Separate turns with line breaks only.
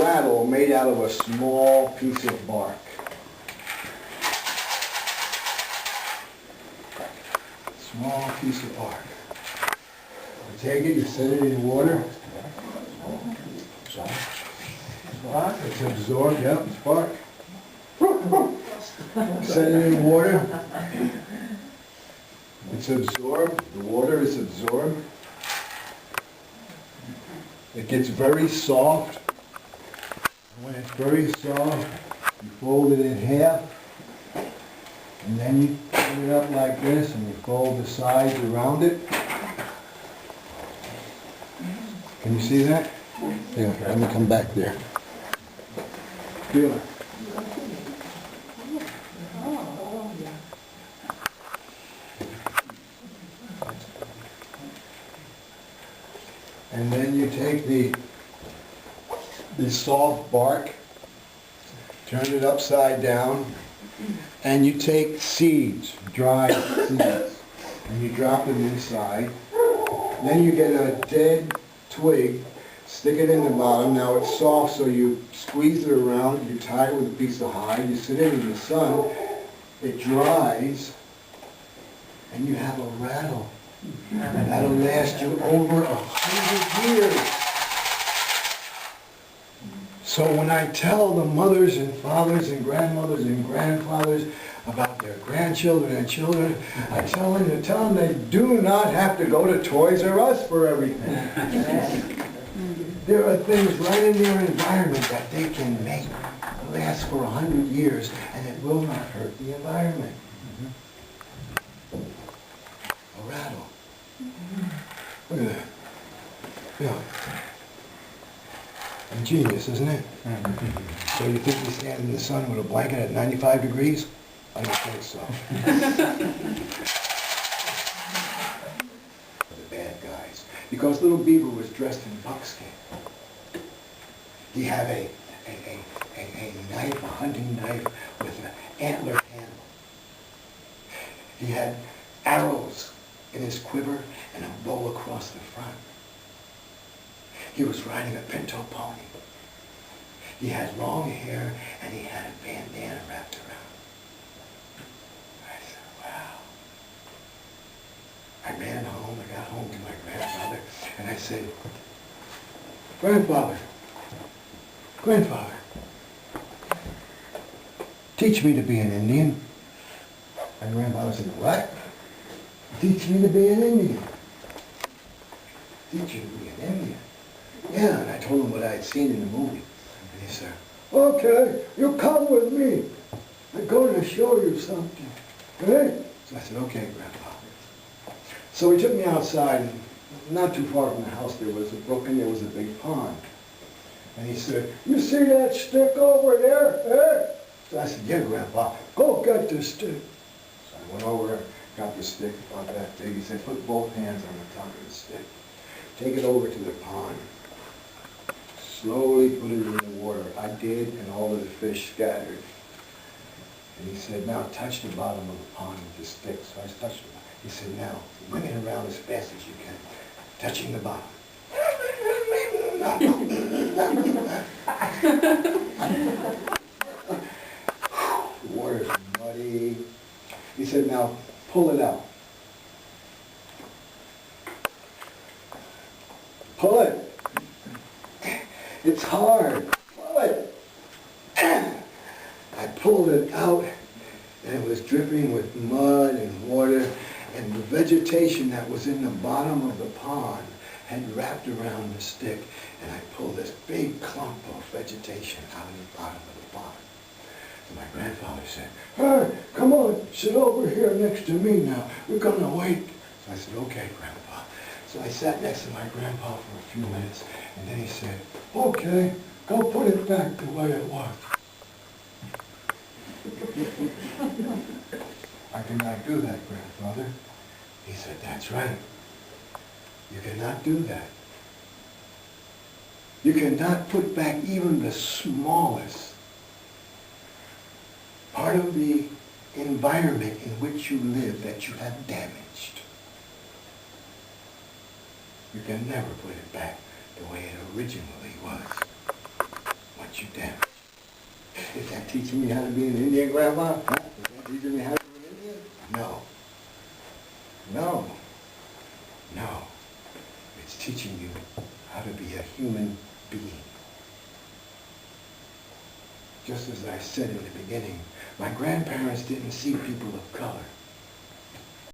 rattle made out of a small piece of bark. Small piece of bark. You take it, you set it in water. It's absorbed, yep, it's bark. Set it in water. It's absorbed, the water is absorbed. It gets very soft. When it's very soft, you fold it in half, and then you put it up like this, and you fold the sides around it. Can you see that? Yeah, let me come back there. Feel it. And then you take the soft bark, turn it upside down, and you take seeds, dried seeds, and you drop them inside. Then you get a dead twig, stick it in the bottom. Now it's soft, so you squeeze it around, you tie it with a piece of hide, you sit it in the sun, it dries, and you have a rattle. That'll last you over 100 years. So when I tell the mothers and fathers and grandmothers and grandfathers about their grandchildren and children, I tell them they do not have to go to Toys R Us for everything. There are things right in their environment that they can make last for 100 years, and it will not hurt the environment. A rattle. Look at that. Yeah. Ingenious, isn't it? So you think you stand in the sun with a blanket at 95 degrees? I don't think so. The bad guys. Because little Beaver was dressed in buckskin. He had a knife, a hunting knife with an antler handle. He had arrows in his quiver and a bow across the front. He was riding a pinto pony. He had long hair and he had a bandana wrapped around. I said, wow. I ran home, I got home to my grandfather, and I said, Grandfather, teach me to be an Indian. My grandfather said, what? Teach me to be an Indian. Teach you to be an Indian. Yeah, and I told him what I had seen in the movie. And he said, okay, you come with me. I'm going to show you something. Okay? So I said, okay, Grandpa. So he took me outside, and not too far from the house there was a brook and there was a big pond. And he said, you see that stick over there? Eh? So I said, yeah, Grandpa, go get the stick. So I went over, got the stick about that big. He said, put both hands on the top of the stick. Take it over to the pond. Slowly put it in the water. I did, and all of the fish scattered. And he said, now touch the bottom of the pond with the stick. So I touched it. He said, now bring it around as fast as you can, touching the bottom. The water's muddy. He said, now pull it out. Pull it. It's hard. Pull it. I pulled it out, and it was dripping with mud and water, and the vegetation that was in the bottom of the pond had wrapped around the stick, and I pulled this big clump of vegetation out of the bottom of the pond. So my grandfather said, hey, come on, sit over here next to me now. We're going to wait. So I said, okay, Grandpa. So I sat next to my grandpa for a few minutes, and then he said, okay, go put it back the way it was. I cannot do that, Grandfather. He said, that's right. You cannot do that. You cannot put back even the smallest part of the environment in which you live that you have damaged. You can never put it back the way it originally was when what you damage. Is that teaching me how to be an Indian, Grandma? Huh? Is that teaching me how to be an Indian? No. No. No. It's teaching you how to be a human being. Just as I said in the beginning, my grandparents didn't see people of color.